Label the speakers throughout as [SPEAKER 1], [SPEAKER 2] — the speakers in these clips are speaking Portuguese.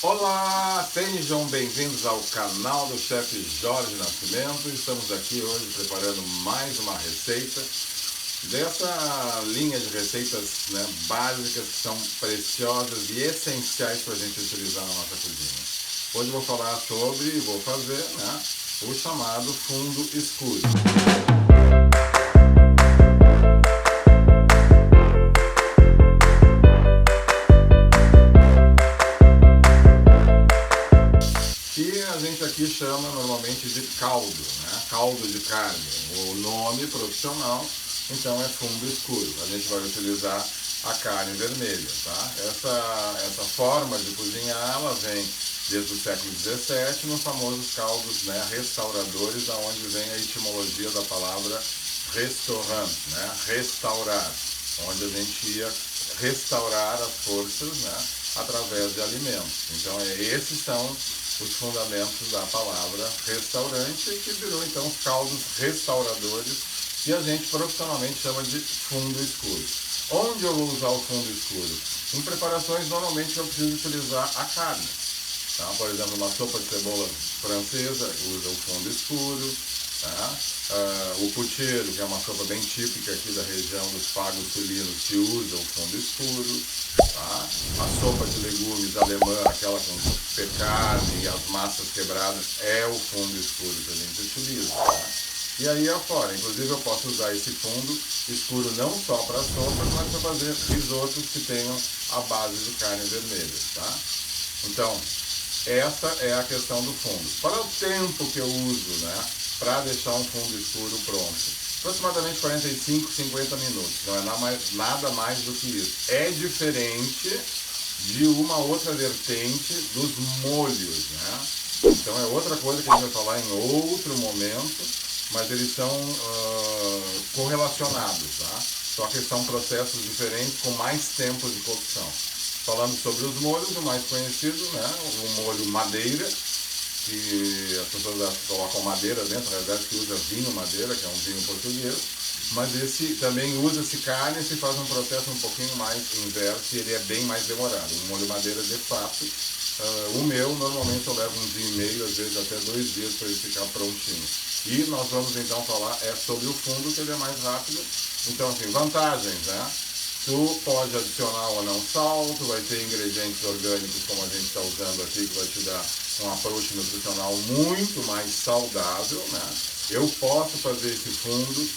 [SPEAKER 1] Olá, sejam bem-vindos ao canal do chefe Jorge Nascimento. Estamos aqui hoje preparando mais uma receita dessa linha de receitas, básicas que são preciosas e essenciais para a gente utilizar na nossa cozinha. Hoje eu vou falar sobre e vou fazer o chamado fundo escuro. Que a gente aqui chama normalmente de caldo, caldo de carne. O nome profissional, então, é fundo escuro. A gente vai utilizar a carne vermelha, tá? Essa forma de cozinhar, ela vem desde o século XVII nos famosos caldos restauradores, aonde vem a etimologia da palavra restaurant, restaurar, onde a gente ia restaurar as forças, através de alimentos. Então, esses são os fundamentos da palavra restaurante, que virou então os caldos restauradores, que a gente profissionalmente chama de fundo escuro. Onde eu vou usar o fundo escuro? Em preparações normalmente eu preciso utilizar a carne. Tá? Por exemplo, uma sopa de cebola francesa usa o fundo escuro. Tá? O pucheiro, que é uma sopa bem típica aqui da região dos pagos sulinos, que usa o fundo escuro. Tá? A sopa de legumes alemã, aquela com carne e as massas quebradas, é o fundo escuro que a gente utiliza. Tá? E aí afora, inclusive eu posso usar esse fundo escuro não só para sopas, mas para fazer risotos que tenham a base de carne vermelha. Tá? Então, essa é a questão do fundo. Para o tempo que eu uso, para deixar um fundo escuro pronto, aproximadamente 45, 50 minutos, não é nada mais do que isso. É diferente de uma outra vertente dos molhos, Então é outra coisa que a gente vai falar em outro momento, mas eles são correlacionados, tá? Só que são processos diferentes com mais tempo de cocção. Falando sobre os molhos, o mais conhecido, o molho madeira, que as pessoas colocam madeira dentro, na verdade que usa vinho madeira, que é um vinho português, mas esse também usa-se carne e se faz um processo um pouquinho mais inverso e ele é bem mais demorado. O molho madeira, de fato, o meu, normalmente eu levo um dia e meio, às vezes até 2 dias para ele ficar prontinho. E nós vamos então falar sobre o fundo, que ele é mais rápido. Então, assim, vantagens, Tu pode adicionar ou não sal, tu vai ter ingredientes orgânicos como a gente está usando aqui, que vai te dar um approach nutricional muito mais saudável, Eu posso fazer esse fundo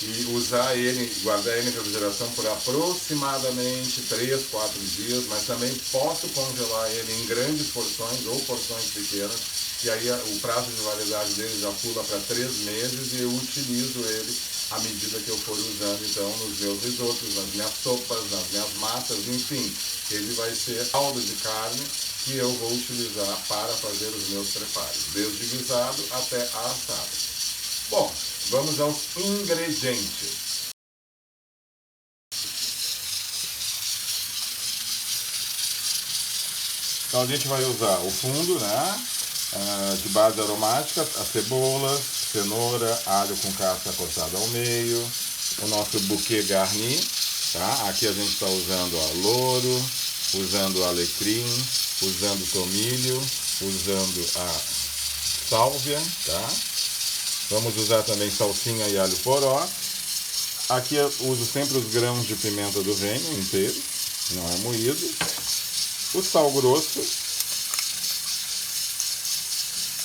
[SPEAKER 1] e usar ele, guardar ele em refrigeração por aproximadamente 3, 4 dias, mas também posso congelar ele em grandes porções ou porções pequenas, e aí o prazo de validade dele já pula para 3 meses e eu utilizo ele à medida que eu for usando então nos meus risotos, nas minhas sopas, nas minhas massas, enfim, ele vai ser caldo de carne que eu vou utilizar para fazer os meus preparos, desde guisado até assado. Bom, vamos aos ingredientes. Então a gente vai usar o fundo, de base aromática, a cebola, cenoura, alho com casca cortada ao meio, o nosso bouquet garni, tá? Aqui a gente está usando louro, usando alecrim, usando tomilho, usando a sálvia, tá? Vamos usar também salsinha e alho poró. Aqui eu uso sempre os grãos de pimenta do reino inteiro, não é moído. O sal grosso,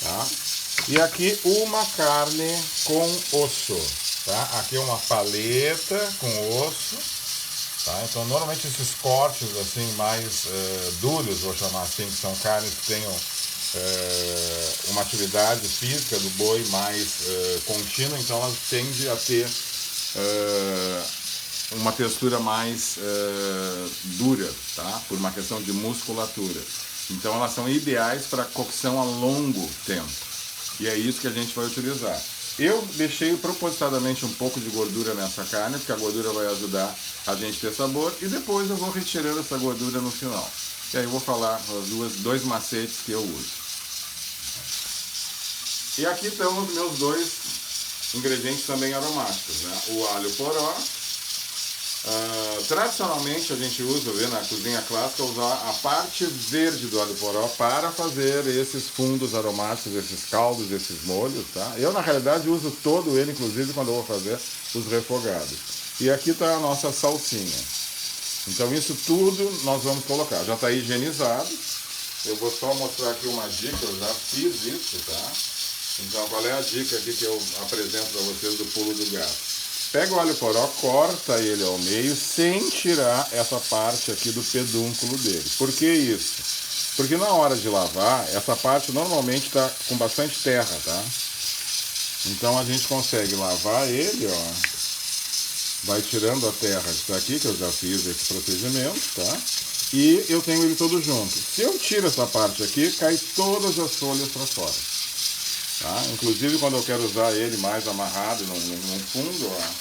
[SPEAKER 1] tá? E aqui uma carne com osso, tá? Aqui uma paleta com osso, tá? Então normalmente esses cortes assim mais duros, vou chamar assim, que são carnes que tenham uma atividade física do boi mais contínua, então elas tendem a ter uma textura mais dura, tá? Por uma questão de musculatura. Então elas são ideais para cocção a longo tempo. E é isso que a gente vai utilizar. Eu deixei propositadamente um pouco de gordura nessa carne, porque a gordura vai ajudar a gente ter sabor, e depois eu vou retirando essa gordura no final. E aí eu vou falar os dois macetes que eu uso. E aqui estão os meus 2 ingredientes também aromáticos, o alho poró, Tradicionalmente a gente usa, na cozinha clássica, usar a parte verde do alho poró para fazer esses fundos aromáticos, esses caldos, esses molhos, tá? Eu, na realidade, uso todo ele, inclusive, quando eu vou fazer os refogados. E aqui está a nossa salsinha. Então isso tudo nós vamos colocar. Já está higienizado. Eu vou só mostrar aqui uma dica, eu já fiz isso, tá? Então qual é a dica aqui que eu apresento para vocês do pulo do gato? Pega o alho poró, corta ele ao meio, sem tirar essa parte aqui do pedúnculo dele. Por que isso? Porque na hora de lavar, essa parte normalmente está com bastante terra, tá? Então a gente consegue lavar ele, ó. Vai tirando a terra que está aqui, que eu já fiz esse procedimento, tá? E eu tenho ele todo junto. Se eu tiro essa parte aqui, cai todas as folhas para fora. Tá? Inclusive quando eu quero usar ele mais amarrado no fundo, ó,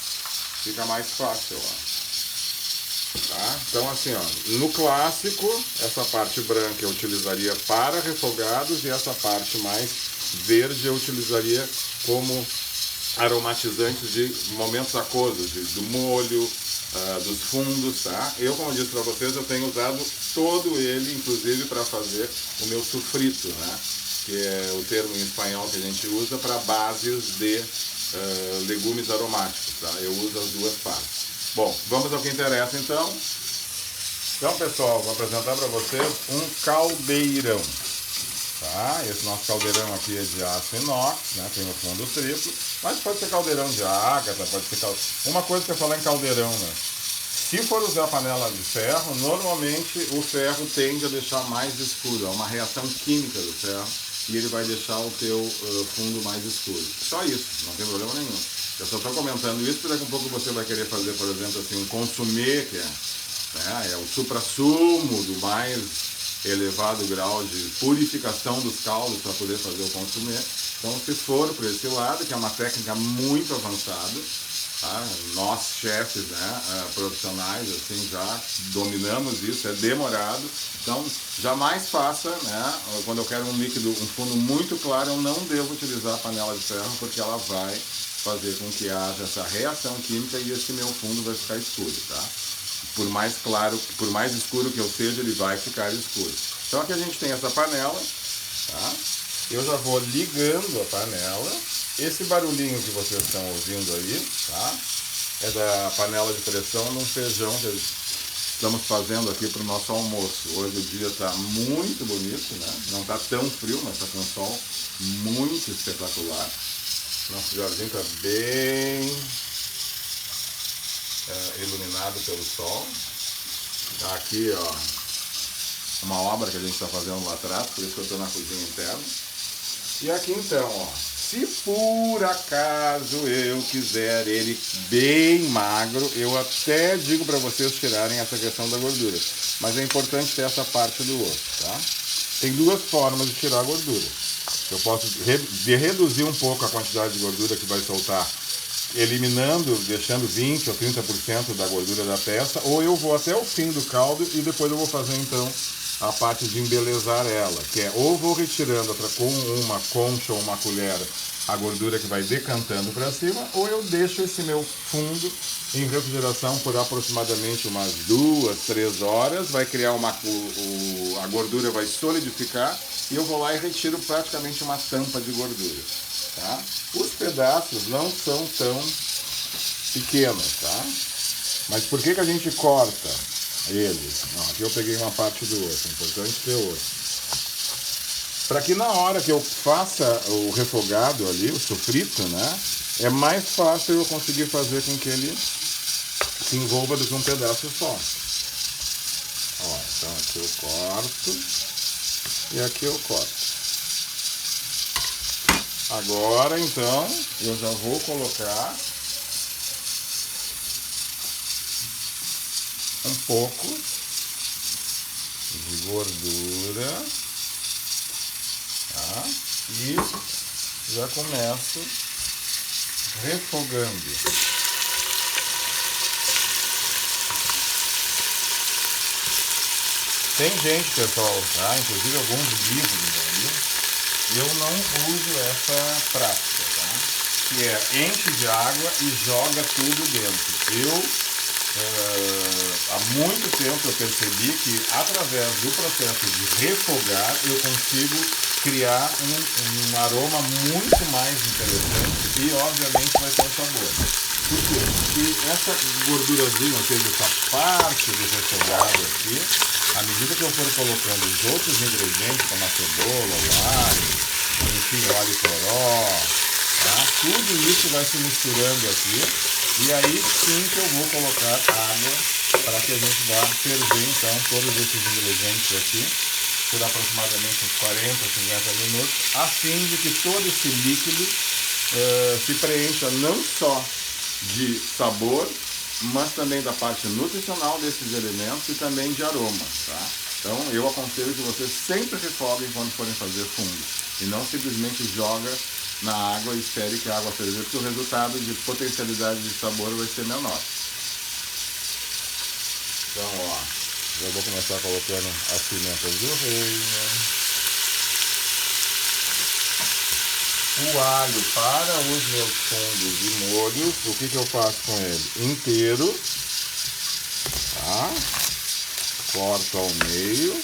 [SPEAKER 1] fica mais fácil. Ó. Tá? Então assim, ó, no clássico, essa parte branca eu utilizaria para refogados e essa parte mais verde eu utilizaria como aromatizantes de momentos aquosos, do molho, dos fundos, tá? Eu, como eu disse para vocês, eu tenho usado todo ele, inclusive para fazer o meu sofrito, né? Que é o termo em espanhol que a gente usa para bases de legumes aromáticos, tá? Eu uso as duas partes. Bom, vamos ao que interessa então. Então, pessoal, vou apresentar para vocês um caldeirão. Tá? Esse nosso caldeirão aqui é de aço inox, né? Tem o fundo triplo, mas pode ser caldeirão de ágata, pode ser Uma coisa que eu falar em caldeirão, né? Se for usar panela de ferro, normalmente o ferro tende a deixar mais escuro, é uma reação química do ferro e ele vai deixar o teu fundo mais escuro. Só isso, não tem problema nenhum. Eu só estou comentando isso porque daqui a pouco você vai querer fazer, por exemplo, assim, um consumê, que é o supra-sumo do mais elevado grau de purificação dos caldos para poder fazer o consumê. Então, se for por esse lado, que é uma técnica muito avançada, tá? Nós chefes, né, profissionais, assim, já dominamos isso, é demorado. Então, jamais faça, né, quando eu quero um líquido, um fundo muito claro, eu não devo utilizar a panela de ferro, porque ela vai fazer com que haja essa reação química e esse meu fundo vai ficar escuro, tá? Por mais claro, por mais escuro que eu seja, ele vai ficar escuro. Então aqui a gente tem essa panela, tá? Eu já vou ligando a panela. Esse barulhinho que vocês estão ouvindo aí, tá? É da panela de pressão num feijão que estamos fazendo aqui para o nosso almoço. Hoje o dia está muito bonito, né? Não está tão frio, mas está com um sol muito espetacular. Nosso jardim está bem iluminado pelo sol. Tá aqui, ó, uma obra que a gente está fazendo lá atrás, por isso que eu estou na cozinha interna. E aqui então, ó, se por acaso eu quiser ele bem magro, eu até digo para vocês tirarem essa questão da gordura, mas é importante ter essa parte do osso, tá? Tem duas formas de tirar a gordura. Eu posso reduzir um pouco a quantidade de gordura que vai soltar, eliminando, deixando 20 ou 30% da gordura da peça, ou eu vou até o fim do caldo e depois eu vou fazer então a parte de embelezar ela, que é ou vou retirando com uma concha ou uma colher a gordura que vai decantando para cima, ou eu deixo esse meu fundo em refrigeração por aproximadamente umas 2, 3 horas, vai criar a gordura vai solidificar e eu vou lá e retiro praticamente uma tampa de gordura. Tá? Os pedaços não são tão pequenos, tá? Mas por que a gente corta eles? Aqui eu peguei uma parte do osso, é importante ter osso. Para que na hora que eu faça o refogado ali, o sofrito, né? É mais fácil eu conseguir fazer com que ele se envolva do que um pedaço só. Ó, então aqui eu corto e aqui eu corto. Agora, então, eu já vou colocar um pouco de gordura, tá? E já começo refogando. Tem gente, pessoal, tá? Inclusive alguns livros aí, eu não uso essa prática, tá? Que é enche de água e joga tudo dentro. Eu há muito tempo eu percebi que através do processo de refogar eu consigo criar um aroma muito mais interessante e obviamente vai ter um sabor. Por quê? Porque essa gordurazinha, ou seja, essa parte do refogado aqui, à medida que eu for colocando os outros ingredientes, como a cebola, o alho, enfim, o alho poró, tá? Tudo isso vai se misturando aqui e aí sim que eu vou colocar água para que a gente vá ferver então todos esses ingredientes aqui por aproximadamente uns 40, 50 minutos, a fim de que todo esse líquido se preencha não só de sabor, mas também da parte nutricional desses elementos e também de aroma, tá? Então eu aconselho que vocês sempre refoguem quando forem fazer fungo e não simplesmente joga na água e espere que a água ferver, porque o resultado de potencialidade de sabor vai ser menor. Então, ó, já vou começar colocando as pimentas do reino. O alho para os meus fungos e molhos, o que eu faço com ele? Inteiro, tá? Corto ao meio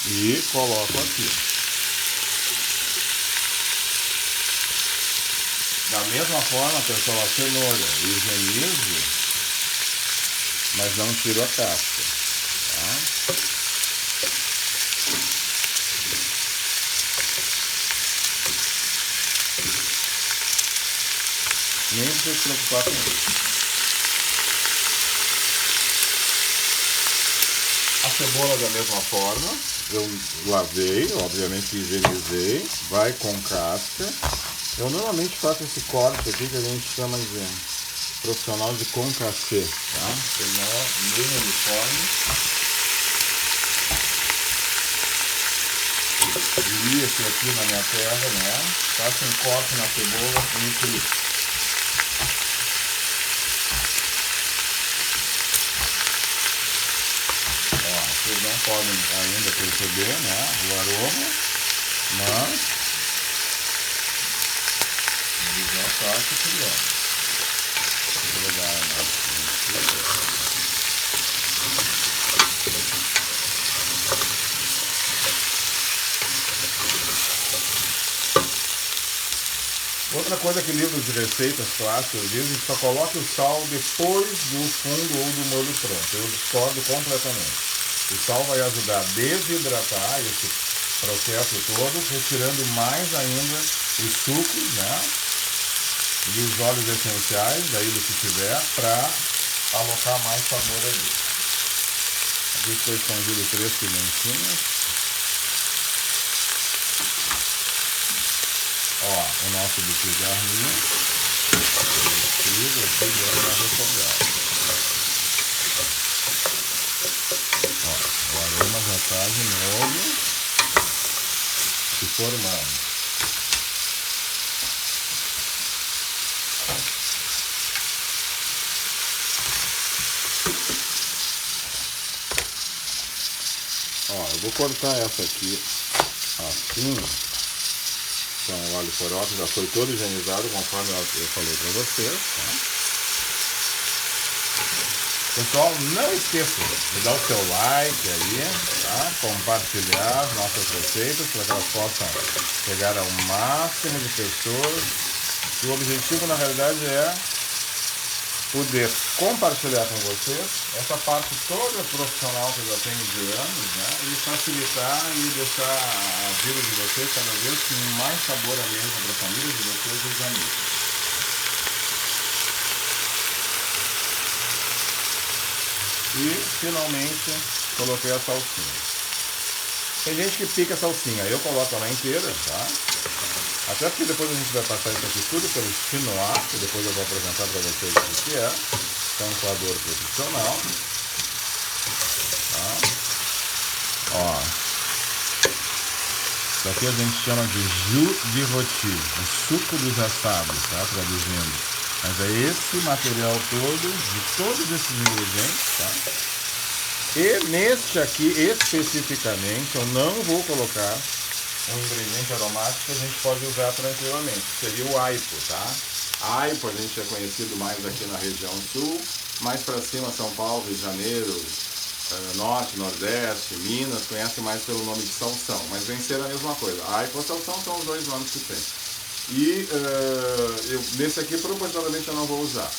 [SPEAKER 1] e coloco aqui. Da mesma forma, pessoal, a cenoura higienizo, mas não tiro a casca, tá? Nem precisa se preocupar com isso. A cebola da mesma forma, eu lavei, obviamente higienizei, vai com casca. Eu normalmente faço esse corte aqui que a gente chama de profissional de concassê, tá? Ele não é bem uniforme. Vi esse aqui na minha terra, né? Faço um corte na cebola entre vocês não podem ainda perceber, né, o aroma, mas ele já está se criando. Vou dar outra coisa que livros de receitas clássicos dizem que só coloque o sal depois do fungo ou do molho pronto. Eu discordo completamente. O sal vai ajudar a desidratar esse processo todo, retirando mais ainda os sucos, né? E os óleos essenciais, daí do que tiver, para alocar mais sabor ali. Aqui estou escondido 3 pimentinhas. Ó, o nosso bico de arminho. Preciso aqui dando uma refogada. O aroma já está de novo se formando. Ó, eu vou cortar essa aqui assim, com o alho poró, que já foi todo higienizado, conforme eu falei para vocês, tá? Pessoal, não esqueça de dar o seu like aí, tá? Compartilhar as nossas receitas para que elas possam chegar ao máximo de pessoas. E o objetivo, na realidade, é poder compartilhar com vocês essa parte toda profissional que eu já tenho de anos, né? E facilitar e deixar a vida de vocês cada vez com mais sabor a mesa para a família de vocês e os amigos. E finalmente coloquei a salsinha. Tem gente que pica a salsinha, eu coloco ela inteira, tá? Até porque depois a gente vai passar isso aqui tudo pelo chinois, que depois eu vou apresentar para vocês o que é. É um coador profissional. Tá? Ó. Isso aqui a gente chama de jus de rôti, o suco dos assados, tá? Traduzindo. Mas é esse material todo, de todos esses ingredientes, tá? E neste aqui, especificamente, eu não vou colocar um ingrediente aromático que a gente pode usar tranquilamente. Seria o aipo, tá? Aipo a gente é conhecido mais aqui na região sul, mais para cima São Paulo, Rio de Janeiro, Norte, Nordeste, Minas, conhece mais pelo nome de salsão, mas vem ser a mesma coisa. Aipo e salsão são os dois nomes que tem. E nesse aqui proporcionalmente eu não vou usar.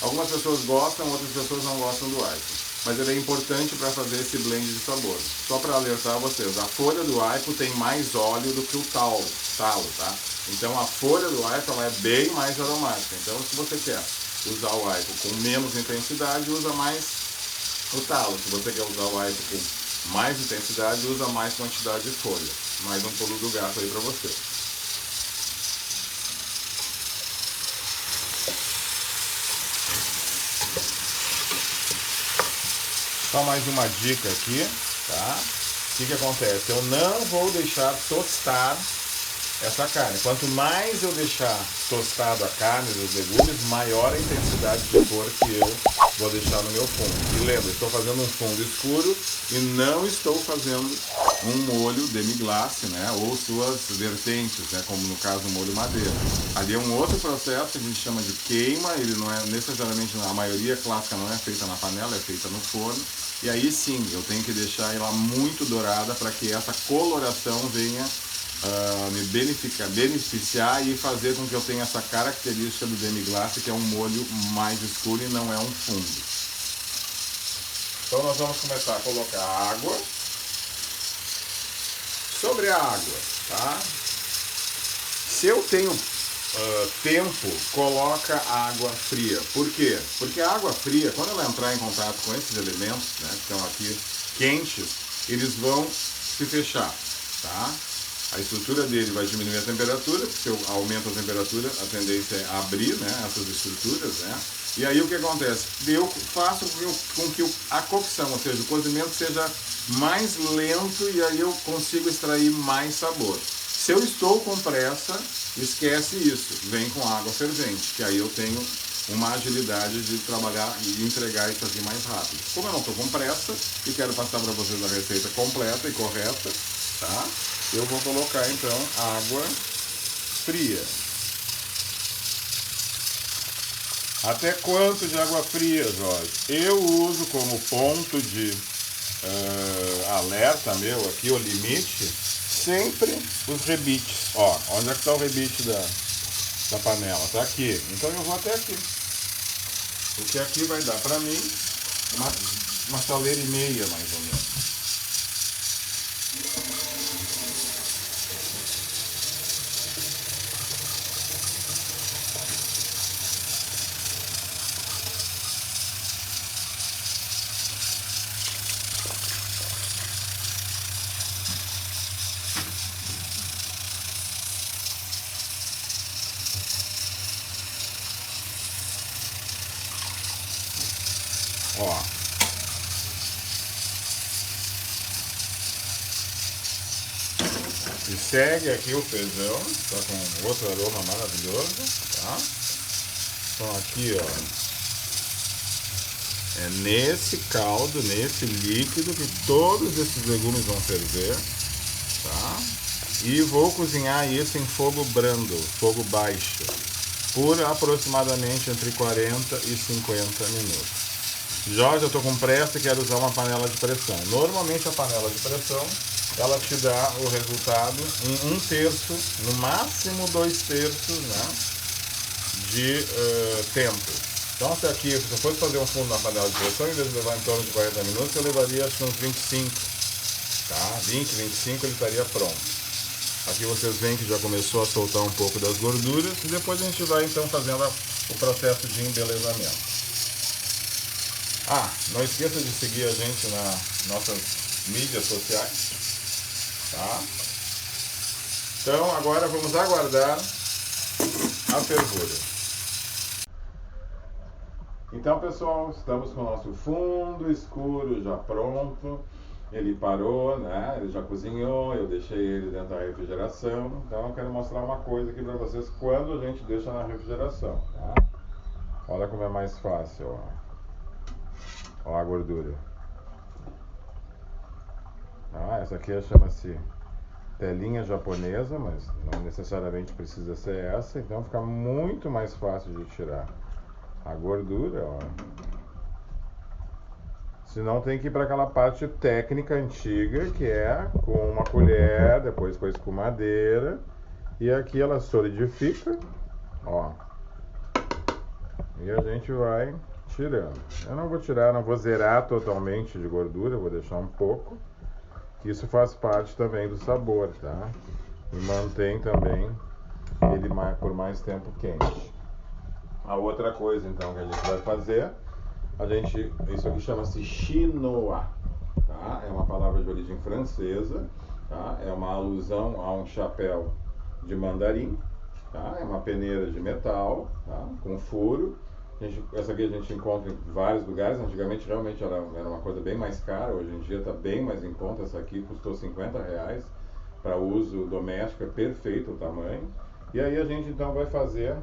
[SPEAKER 1] Algumas pessoas gostam, outras pessoas não gostam do aipo. Mas ele é importante para fazer esse blend de sabor. Só para alertar vocês, a folha do aipo tem mais óleo do que o talo, tá? Então a folha do aipo ela é bem mais aromática. Então se você quer usar o aipo com menos intensidade, usa mais o talo. Se você quer usar o aipo com mais intensidade, usa mais quantidade de folha. Mais um pulo do gato aí para você. Só mais uma dica aqui, tá? O que acontece? Eu não vou deixar tostar essa carne. Quanto mais eu deixar tostado a carne dos legumes, maior a intensidade de cor que eu vou deixar no meu fundo. E lembra, estou fazendo um fundo escuro e não estou fazendo um molho demi-glace, né? Ou suas vertentes, né? Como no caso o molho madeira. Ali é um outro processo que a gente chama de queima, ele não é necessariamente, a maioria clássica não é feita na panela, é feita no forno. E aí sim, eu tenho que deixar ela muito dourada para que essa coloração venha me beneficiar e fazer com que eu tenha essa característica do demi-glace, que é um molho mais escuro e não é um fundo. Então nós vamos começar a colocar água sobre a água, tá? Se eu tenho tempo, coloca água fria. Por quê? Porque a água fria, quando ela entrar em contato com esses elementos, né, que estão aqui quentes, eles vão se fechar, tá? A estrutura dele vai diminuir a temperatura, porque se eu aumento a temperatura, a tendência é abrir, né, essas estruturas, né? E aí o que acontece? Eu faço com que a cocção, ou seja, o cozimento seja mais lento e aí eu consigo extrair mais sabor. Se eu estou com pressa, esquece isso, vem com água fervente, que aí eu tenho uma agilidade de trabalhar e entregar isso aqui mais rápido. Como eu não estou com pressa e quero passar para vocês a receita completa e correta, tá? Eu vou colocar então água fria. Até quanto de água fria, Jorge? Eu uso como ponto de alerta meu aqui, o limite, sempre os rebites. Ó, onde é que está o rebite da panela? Está aqui. Então eu vou até aqui. Porque aqui vai dar para mim uma chaleira e meia, mais ou menos. Ó. E segue aqui o feijão, tá com outro aroma maravilhoso, tá? Então aqui, ó, é nesse caldo, nesse líquido que todos esses legumes vão ferver, tá? E vou cozinhar isso em fogo brando, fogo baixo, por aproximadamente entre 40 e 50 minutos. Jorge, eu estou com pressa e quero usar uma panela de pressão. Normalmente a panela de pressão, ela te dá o resultado em 1/3, no máximo 2/3, né, de tempo. Então se aqui, se eu fosse fazer um fundo na panela de pressão, em vez de levar em torno de 40 minutos, eu levaria acho que uns 25, tá? 20, 25 ele estaria pronto. Aqui vocês veem que já começou a soltar um pouco das gorduras e depois a gente vai então fazendo o processo de embelezamento. Ah, não esqueça de seguir a gente nas nossas mídias sociais, tá? Então agora vamos aguardar a fervura. Então pessoal, estamos com o nosso fundo escuro já pronto. Ele parou, né? Ele já cozinhou, eu deixei ele dentro da refrigeração. Então eu quero mostrar uma coisa aqui para vocês quando a gente deixa na refrigeração, tá? Olha como é mais fácil, ó. Ó a gordura. Ah, essa aqui chama-se telinha japonesa, mas não necessariamente precisa ser essa, então fica muito mais fácil de tirar a gordura, ó. Senão tem que ir para aquela parte técnica antiga, que é com uma colher, depois com a escumadeira, e aqui ela solidifica, ó. E a gente vai tirando. Eu não vou tirar, não vou zerar totalmente de gordura, vou deixar um pouco. Isso faz parte também do sabor, tá? E mantém também ele por mais tempo quente. A outra coisa então que a gente vai fazer, isso aqui chama-se chinois, tá? É uma palavra de origem francesa, tá? É uma alusão a um chapéu de mandarim, tá? É uma peneira de metal, tá? Com furo. Essa aqui a gente encontra em vários lugares. Antigamente realmente era uma coisa bem mais cara, hoje em dia está bem mais em conta. Essa aqui custou R$ 50 para uso doméstico, é perfeito o tamanho. E aí a gente então vai fazer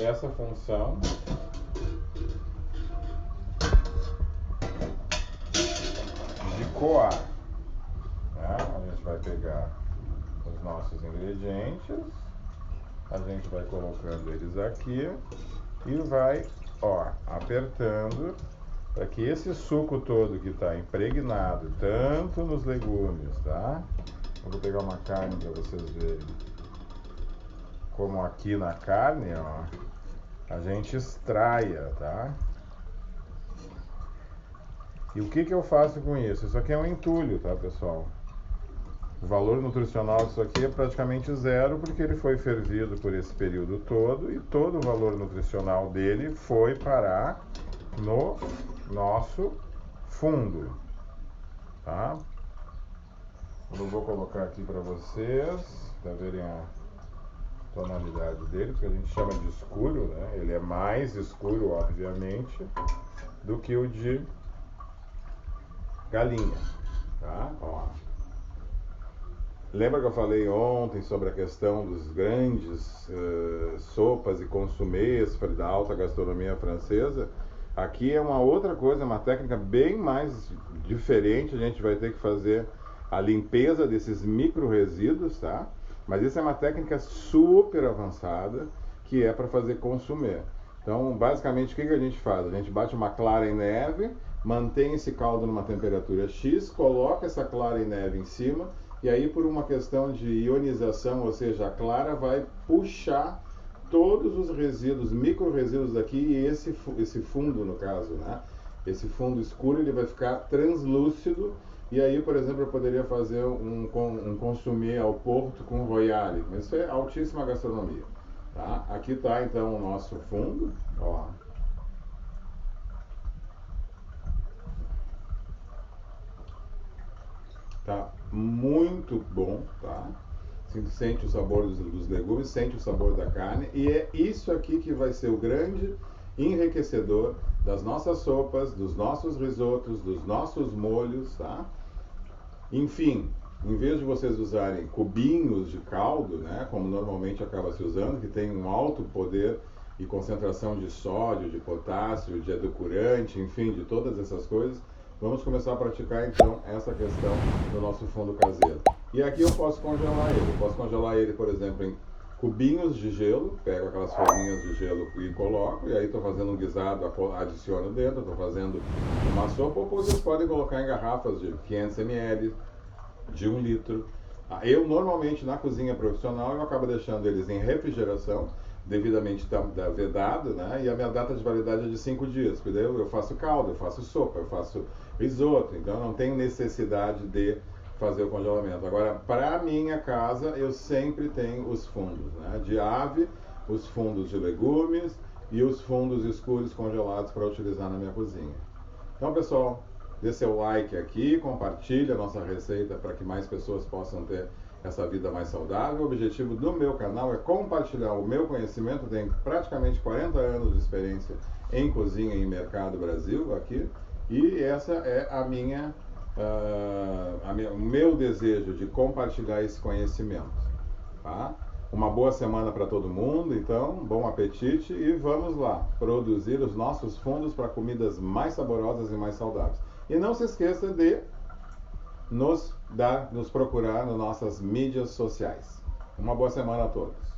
[SPEAKER 1] essa função de coar, né? A gente vai pegar os nossos ingredientes, a gente vai colocando eles aqui e vai, ó, apertando para que esse suco todo que está impregnado tanto nos legumes, tá? Eu vou pegar uma carne para vocês verem como aqui na carne, ó, a gente extraia, tá? E o que eu faço com isso? Isso aqui é um entulho, tá, pessoal? O valor nutricional disso aqui é praticamente zero, porque ele foi fervido por esse período todo e todo o valor nutricional dele foi parar no nosso fundo, tá? Eu vou colocar aqui para vocês, para verem a tonalidade dele, porque a gente chama de escuro, né? Ele é mais escuro, obviamente, do que o de galinha, tá? Ó. Lembra que eu falei ontem sobre a questão dos grandes sopas e consumés da alta gastronomia francesa? Aqui é uma outra coisa, uma técnica bem mais diferente. A gente vai ter que fazer a limpeza desses micro resíduos, tá? Mas isso é uma técnica super avançada que é para fazer consumé. Então, basicamente, o que a gente faz? A gente bate uma clara em neve, mantém esse caldo numa temperatura X, coloca essa clara em neve em cima, e aí por uma questão de ionização, ou seja, a clara vai puxar todos os resíduos, micro resíduos daqui, e esse fundo, no caso, né? Esse fundo escuro, ele vai ficar translúcido. E aí, por exemplo, eu poderia fazer um consumé ao Porto com royale. Mas isso é altíssima gastronomia, tá? Aqui está então o nosso fundo, ó. Tá muito bom, tá? Sente o sabor dos legumes, sente o sabor da carne, e é isso aqui que vai ser o grande enriquecedor das nossas sopas, dos nossos risotos, dos nossos molhos, tá? Enfim, em vez de vocês usarem cubinhos de caldo, né, como normalmente acaba se usando, que tem um alto poder e concentração de sódio, de potássio, de edulcorante, enfim, de todas essas coisas, vamos começar a praticar então essa questão do nosso fundo caseiro. E aqui eu posso congelar ele. Eu posso congelar ele, por exemplo, em cubinhos de gelo. Pego aquelas folhinhas de gelo e coloco. E aí estou fazendo um guisado, adiciono dentro. Estou fazendo uma sopa. Ou vocês podem colocar em garrafas de 500 ml, de 1 litro. Eu normalmente na cozinha profissional eu acabo deixando eles em refrigeração, devidamente vedado, né? E a minha data de validade é de 5 dias. Porque eu faço caldo, eu faço sopa, eu faço risoto. Então eu não tenho necessidade de fazer o congelamento. Agora, para a minha casa, eu sempre tenho os fundos, né? De ave, os fundos de legumes e os fundos escuros congelados para utilizar na minha cozinha. Então, pessoal, dê seu like aqui, compartilhe a nossa receita para que mais pessoas possam ter essa vida mais saudável. O objetivo do meu canal é compartilhar o meu conhecimento. Tenho praticamente 40 anos de experiência em cozinha e mercado Brasil aqui, e essa é o meu desejo de compartilhar esse conhecimento, tá? Uma boa semana para todo mundo, então, bom apetite e vamos lá produzir os nossos fundos para comidas mais saborosas e mais saudáveis. E não se esqueça de nos procurar nas nossas mídias sociais. Uma boa semana a todos.